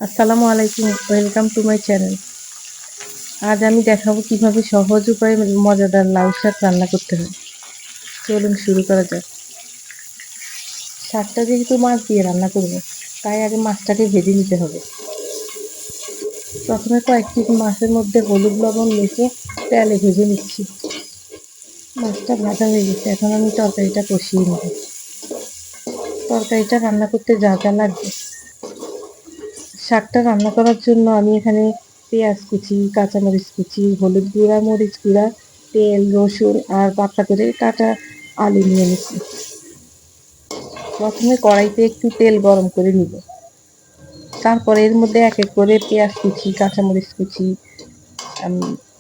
আসসালামু আলাইকুম, welcome to my channel. আজ আমি দেখাবো কিভাবে সহজ উপায়ে মজাদার লাউ শাক রান্না করতে হয়। চলুন শুরু করা যাক। শাকটা যেহেতু মাছ দিয়ে রান্না করব, তাই আগে মাছটাকে ভেজে নিতে হবে। প্রথমে কয়েকটি মাছের মধ্যে হলুদ লবণ মেখে তেলে ভেজে নিচ্ছি। মাছটা ভাজা হয়ে গেছে, এখন আমি তরকারিটা কষিয়ে নেব। তরকারিটা রান্না করতে যা যা লাগবে, শাকটা রান্না করার জন্য আমি এখানে পেঁয়াজ কুচি, কাঁচামরিচ কুচি, হলুদ গুঁড়া, মরিচ গুঁড়া, তেল, রসুন আর পাতলা করে কাটা আলু নিয়ে নিচ্ছি। প্রথমে কড়াইতে একটু তেল গরম করে নিব। তারপরে এর মধ্যে এক এক করে পেঁয়াজ কুচি, কাঁচামরিচ কুচি,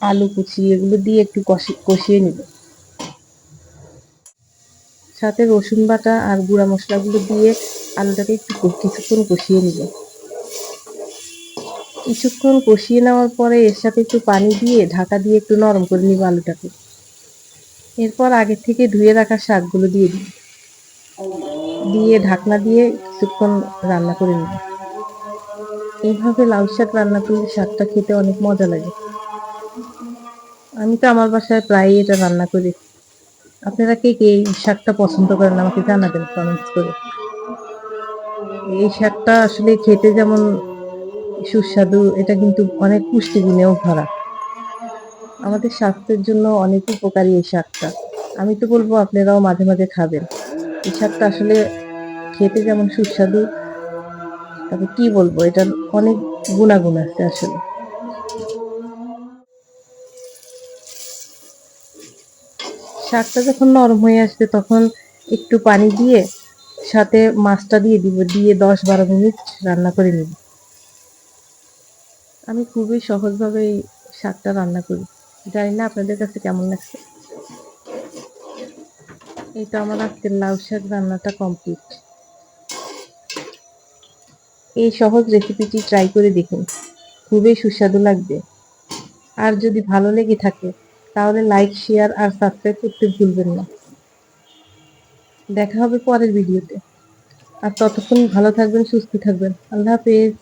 আলু কুচি এগুলো দিয়ে একটু কষিয়ে নিব। সাথে রসুন বাটা আর গুঁড়া মশলাগুলো দিয়ে আলুটাকে একটু কিছুক্ষণ কষিয়ে নিব। কিছুক্ষণ কষিয়ে নেওয়ার পরে এর সাথে একটু পানি দিয়ে ঢাকা দিয়ে একটু নরম করে নিব আলুটাকে। এরপর আগে থেকে ধুয়ে রাখা শাকগুলো দিয়ে ঢাকনা দিয়ে কিছুক্ষণ রান্না করে নিব। এইভাবে লাউ শাক রান্না করলে শাকটা খেতে অনেক মজা লাগে। আমি তো আমার বাসায় প্রায়ই এটা রান্না করি। আপনারা কে কে এই শাকটা পছন্দ করেন আমাকে জানাবেন কমেন্টস করে। এই শাকটা আসলে খেতে যেমন সুস্বাদু, এটা কিন্তু অনেক পুষ্টিগুণেও ভরা। আমাদের স্বাস্থ্যের জন্য অনেক উপকারী এই শাকটা। আমি তো বলবো আপনারাও মাঝে মাঝে খাবেন। এই শাকটা আসলে খেতে যেমন সুস্বাদু, তবে কি বলবো, এটার অনেক গুণাগুণ আছে আসলে। শাকটা যখন নরম হয়ে আসবে তখন একটু পানি দিয়ে সাথে মাছটা দিয়ে দিব, দিয়ে 10-12 মিনিট রান্না করে নিব। আমি খুবই সহজভাবে এই শাকটা রান্না করি। জানি না আপনাদের কাছে কেমন লাগছে। এই তো আমার আজকের লাউ শাক রান্নাটা কমপ্লিট। এই সহজ রেসিপিটি ট্রাই করে দেখুন, খুবই সুস্বাদু লাগবে। আর যদি ভালো লেগে থাকে তাহলে লাইক, শেয়ার আর সাবস্ক্রাইব করতে ভুলবেন না। দেখা হবে পরের ভিডিওতে। আর ততক্ষণ ভালো থাকবেন, সুস্থ থাকবেন। আল্লাহ হাফেজ।